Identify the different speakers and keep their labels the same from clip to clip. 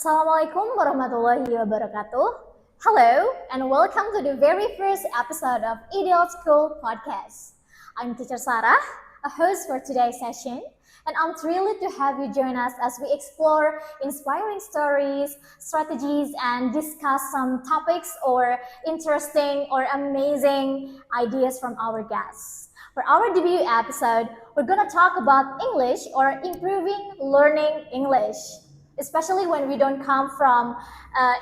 Speaker 1: Assalamualaikum warahmatullahi wabarakatuh. Hello and welcome to the very first episode of Ideal School Podcast. I'm Teacher Sarah, a host for today's session, and I'm thrilled to have you join us as we explore inspiring stories, strategies, and discuss some topics or interesting or amazing ideas from our guests. For our debut episode, we're going to talk about English or improving learning English, especially when we don't come from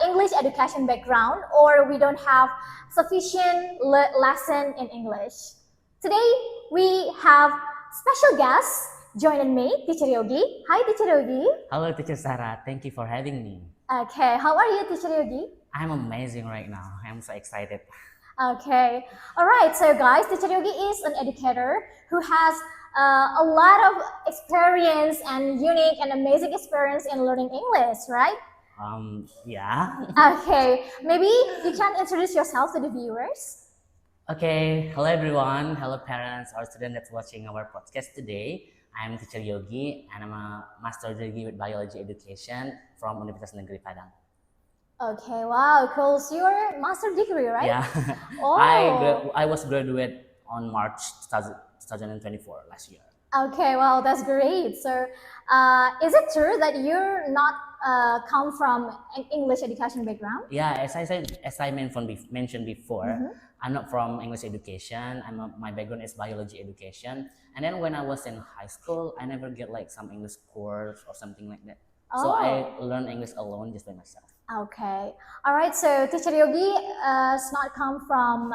Speaker 1: English education background or we don't have sufficient lesson in English. Today we have special guest joining me, Teacher Yogi. Hi, Teacher Yogi.
Speaker 2: Hello, Teacher Sarah. Thank you for having me.
Speaker 1: Okay, how are you, Teacher Yogi?
Speaker 2: I'm amazing right now. I'm so excited.
Speaker 1: Okay, all right. So, guys, Teacher Yogi is an educator who has a lot of experience and unique and amazing experience in learning English, right?
Speaker 2: Yeah.
Speaker 1: Okay, maybe you can introduce yourself to the viewers.
Speaker 2: Okay. Hello, everyone. Hello, parents or students that's watching our podcast today. I'm Teacher Yogi, and I'm a master degree with biology education from Universitas Negeri Padang.
Speaker 1: Okay, wow, cool. So you're master degree, right?
Speaker 2: Yeah.
Speaker 1: Oh.
Speaker 2: I was graduate on March 2024 last year.
Speaker 1: Okay, wow, that's great. So, is it true that you're not come from an English education background?
Speaker 2: Yeah, as I mentioned before, I'm not from English education. My background is biology education. And then when I was in high school, I never get like some English course or something like that. So I learned English alone just by myself.
Speaker 1: Okay, all right. So Teacher Yogi does not come from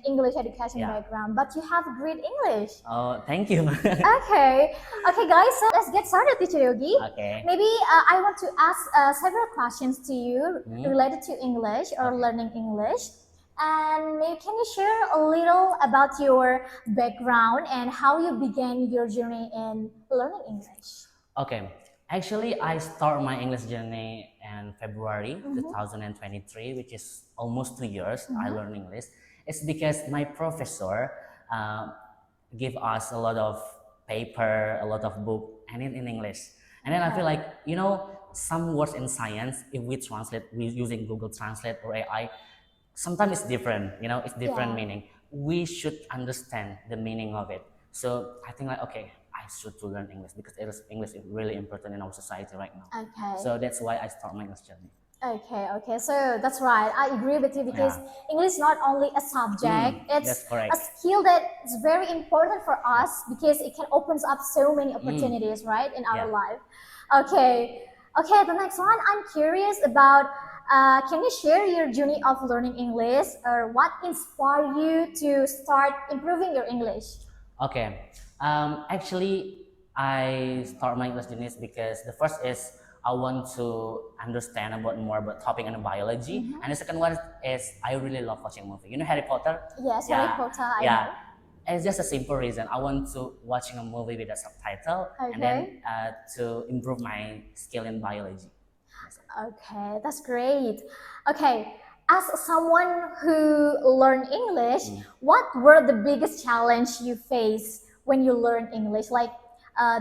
Speaker 1: English education background, but you have great English.
Speaker 2: Oh, thank you.
Speaker 1: Okay, guys. So let's get started, Teacher Yogi.
Speaker 2: Okay.
Speaker 1: Maybe I want to ask several questions to you related to English or learning English. And maybe can you share a little about your background and how you began your journey in learning English?
Speaker 2: Okay. Actually, I start my English journey in February 2023, which is almost 2 years. I learn English. It's because my professor give us a lot of paper, a lot of book, and in English. And then I feel like, some words in science, if we translate using Google Translate or AI, sometimes it's different, it's different meaning. We should understand the meaning of it. So I think like, okay, I should to learn English because English is really important in our society right now.
Speaker 1: Okay.
Speaker 2: So that's why I start my English journey.
Speaker 1: Okay. So that's right. I agree with you because English is not only a subject; it's a skill that is very important for us because it can opens up so many opportunities, right, in our life. Okay. The next one, I'm curious about. Can you share your journey of learning English, or what inspired you to start improving your English?
Speaker 2: Okay. Actually, I start my English journey because the first is I want to understand more about topic and biology, and the second one is I really love watching movie. You know Harry Potter?
Speaker 1: Yes, Harry Potter. I know.
Speaker 2: It's just a simple reason. I want to watching a movie with a subtitle, and then to improve my skill in biology.
Speaker 1: Okay, that's great. Okay, as someone who learned English, what were the biggest challenge you faced when you learned English? Like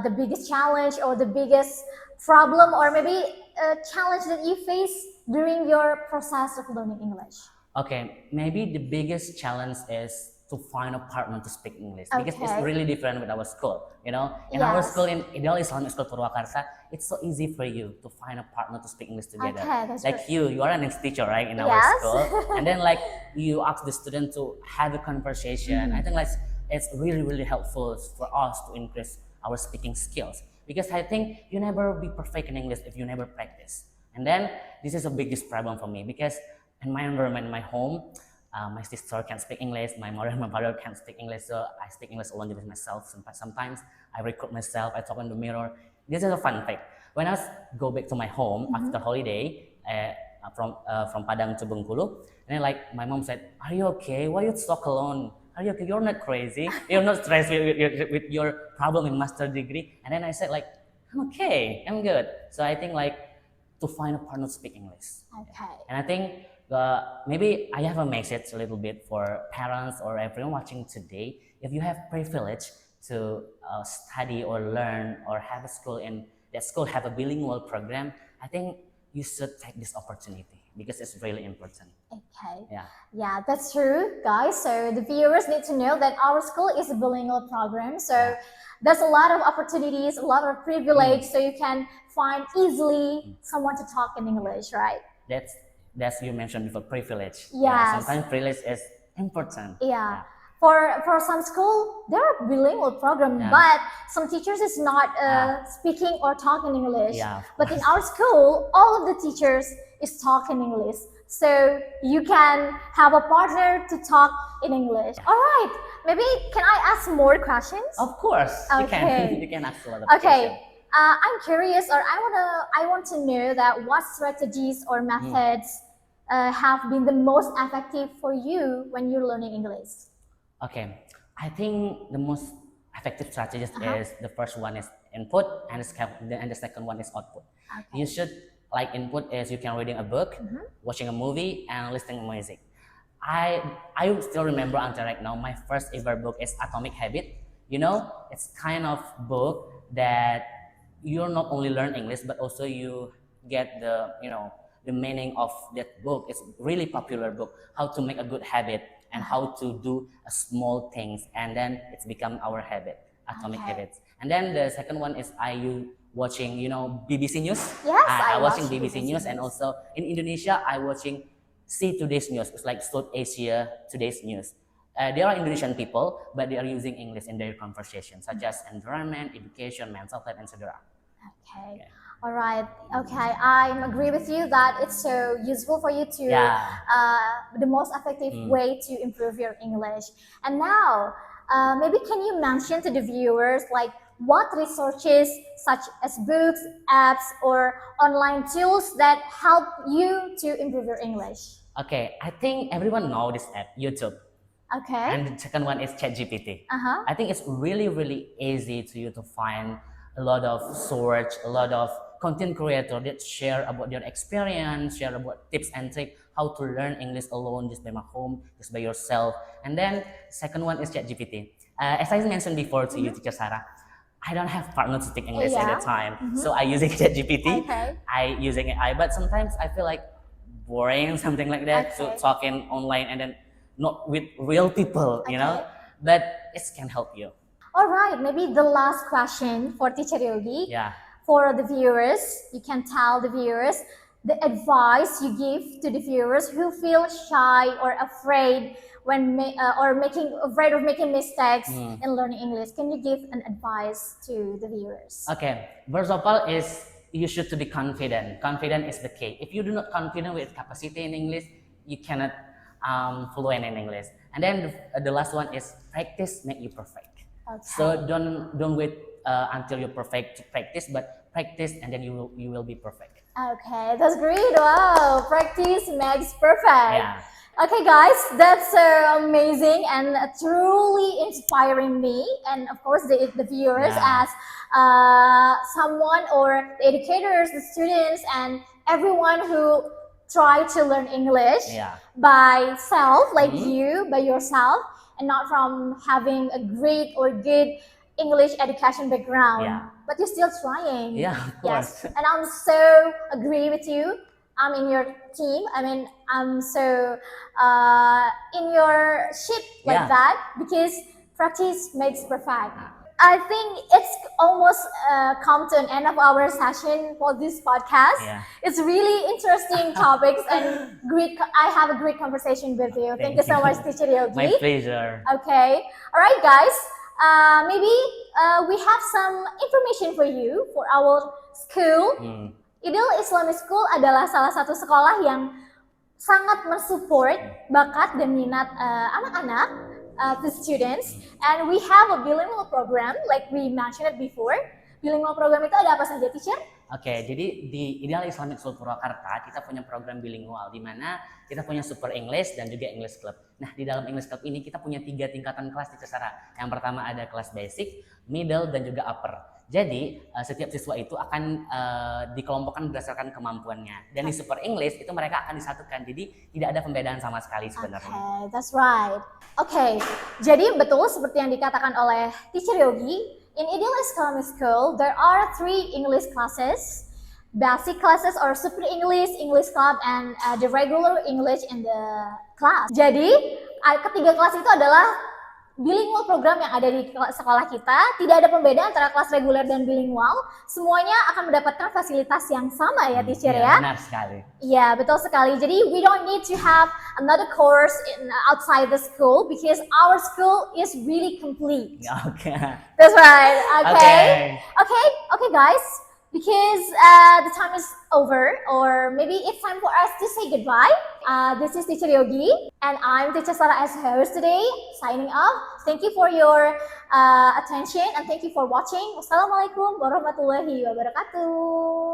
Speaker 1: the biggest challenge or the biggest problem or maybe a challenge that you faced during your process of learning English?
Speaker 2: Okay, maybe the biggest challenge is to find a partner to speak English because it's really different with our school. In our school in Ideal Islamic School Purwakarta, it's so easy for you to find a partner to speak English together. Like you are an English teacher, right, in our school, and then like you ask the student to have a conversation. I think like it's really helpful for us to increase our speaking skills because I think you never be perfect in English if you never practice. And then this is the biggest problem for me because in my environment, in my home, my sister can speak English, my mother and my father can speak English, so I speak English alone with myself. Sometimes I record myself, I talk in the mirror. This is a fun fact. When I go back to my home after holiday from Padang to Bengkulu, and then like my mom said, "Are you okay? Why you talk alone? Are you okay? You're not crazy. You're not stressed with your problem in master degree." And then I said like, "I'm okay. I'm good." So I think like to find a partner to speak English.
Speaker 1: Okay.
Speaker 2: And I think maybe I have a message a little bit for parents or everyone watching today. If you have privilege to study or learn or have a school in that school have a bilingual program, I think you should take this opportunity because it's really important.
Speaker 1: Okay.
Speaker 2: Yeah.
Speaker 1: Yeah, that's true, guys. So the viewers need to know that our school is a bilingual program. So there's a lot of opportunities, a lot of privilege, so you can find easily someone to talk in English, right?
Speaker 2: That's you mentioned before, privilege.
Speaker 1: Yes.
Speaker 2: Yeah, sometimes privilege is important.
Speaker 1: Yeah. For some school, there are bilingual program,
Speaker 2: Yeah.
Speaker 1: but some teachers is not speaking or talking English.
Speaker 2: Yeah, of
Speaker 1: But in
Speaker 2: course.
Speaker 1: our school, all of the teachers is talking English. So you can have a partner to talk in English. All right. Maybe can I ask more questions?
Speaker 2: Of course, you can.
Speaker 1: Okay.
Speaker 2: You can ask a lot of
Speaker 1: Okay.
Speaker 2: questions.
Speaker 1: I'm curious, or I want to know that what strategies or methods have been the most effective for you when you're learning English?
Speaker 2: Okay, I think the most effective strategies is the first one is input and the second one is output.
Speaker 1: Okay.
Speaker 2: You should like input is you can reading a book, watching a movie, and listening to music. I still remember until right now my first ever book is Atomic Habit. You know, it's kind of book that you're not only learn English but also you get the meaning of that book. It's really popular book, how to make a good habit and how to do small things, and then it's become our habit, Atomic
Speaker 1: Okay.
Speaker 2: Habits. And then the second one is watching BBC News.
Speaker 1: Yes,
Speaker 2: I
Speaker 1: I
Speaker 2: watching
Speaker 1: watch
Speaker 2: BBC News, and also in Indonesia I watching See Today's News. It's like South Asia Today's News. They are Indonesian people, but they are using English in their conversation, such as environment, education, mental health, etc.
Speaker 1: Okay.
Speaker 2: Yeah.
Speaker 1: All right. Okay. I agree with you that it's so useful for you to
Speaker 2: Yeah.
Speaker 1: the most effective way to improve your English. And now, maybe can you mention to the viewers like what resources such as books, apps, or online tools that help you to improve your English?
Speaker 2: Okay, I think everyone know this app, YouTube.
Speaker 1: Okay.
Speaker 2: And the second one is ChatGPT.
Speaker 1: Uh-huh.
Speaker 2: I think it's really, really easy to you to find a lot of source, a lot of content creator that share about their experience, share about tips and tricks, how to learn English alone, just by my home, just by yourself. And then second one is ChatGPT. As I mentioned before to you, Teacher Sarah, I don't have partner to speak English at
Speaker 1: Yeah.
Speaker 2: that time, so I using ChatGPT.
Speaker 1: Okay.
Speaker 2: I using AI, but sometimes I feel like boring, something like that,
Speaker 1: Okay.
Speaker 2: to talking online and then not with real people, you know.
Speaker 1: Okay.
Speaker 2: But it can help you.
Speaker 1: All right. Maybe the last question for Teacher Yogi.
Speaker 2: Yeah.
Speaker 1: For the viewers, you can tell the viewers the advice you give to the viewers who feel shy or afraid afraid of making mistakes in learning English. Can you give an advice to the viewers?
Speaker 2: Okay. First of all, is you should to be confident. Confident is the key. If you do not confident with capacity in English, you cannot fluent in English. And then the last one is practice make you perfect.
Speaker 1: Okay.
Speaker 2: So don't wait until you're perfect to practice, but practice and then you will be perfect.
Speaker 1: Okay, that's great. Wow, practice makes perfect.
Speaker 2: Yeah.
Speaker 1: Okay, guys, that's amazing and truly inspiring me, and of course the viewers
Speaker 2: Yeah.
Speaker 1: as someone or the educators, the students, and everyone who try to learn English
Speaker 2: Yeah.
Speaker 1: by self, like you, by yourself, and not from having a great or good English education background.
Speaker 2: Yeah.
Speaker 1: But you're still trying.
Speaker 2: Yeah, of
Speaker 1: Yes,
Speaker 2: course.
Speaker 1: and I'm so agree with you. I'm in your team. I mean, I'm so in your ship like
Speaker 2: Yeah.
Speaker 1: that because practice makes perfect. I think it's almost come to an end of our session for this podcast.
Speaker 2: Yeah.
Speaker 1: It's really interesting topics and great. I have a great conversation with you. Thank you so much, Teacher Yogi.
Speaker 2: My pleasure.
Speaker 1: Okay. All right, guys. Maybe we have some information for you for our school. Ideal Islamic School adalah salah satu sekolah yang sangat mensupport bakat dan minat anak-anak, the students. And we have a bilingual program, like we mentioned it before. Bilingual program itu ada apa saja, teacher?
Speaker 2: Oke, jadi di Ideal Islamic School Purwakarta kita punya program bilingual di mana kita punya Super English dan juga English Club. Nah, di dalam English Club ini kita punya 3 tingkatan kelas di Sarah. Yang pertama ada kelas basic, middle, dan juga upper. Jadi setiap siswa itu akan dikelompokkan berdasarkan kemampuannya. Dan di Super English itu mereka akan disatukan. Jadi tidak ada pembedaan sama sekali sebenarnya.
Speaker 1: Okay, that's right. Okay, jadi betul seperti yang dikatakan oleh Teacher Yogi, in Ideal Islamic School there are 3 English classes. basic classes or super English, English club, and the regular English in the class. Jadi ketiga kelas itu adalah bilingual program yang ada di sekolah kita. Tidak ada pembedaan antara kelas reguler dan bilingual. Semuanya akan mendapatkan fasilitas yang sama ya, teacher ya.
Speaker 2: Benar sekali.
Speaker 1: Iya, betul sekali. Jadi we don't need to have another course outside the school because our school is really complete.
Speaker 2: Okay.
Speaker 1: That's right. Okay.
Speaker 2: Okay.
Speaker 1: Okay, guys. Because the time is over, or maybe it's time for us to say goodbye. This is Teacher Yogi, and I'm Teacher Sarah as host today, signing off. Thank you for your attention, and thank you for watching. Wassalamualaikum warahmatullahi wabarakatuh.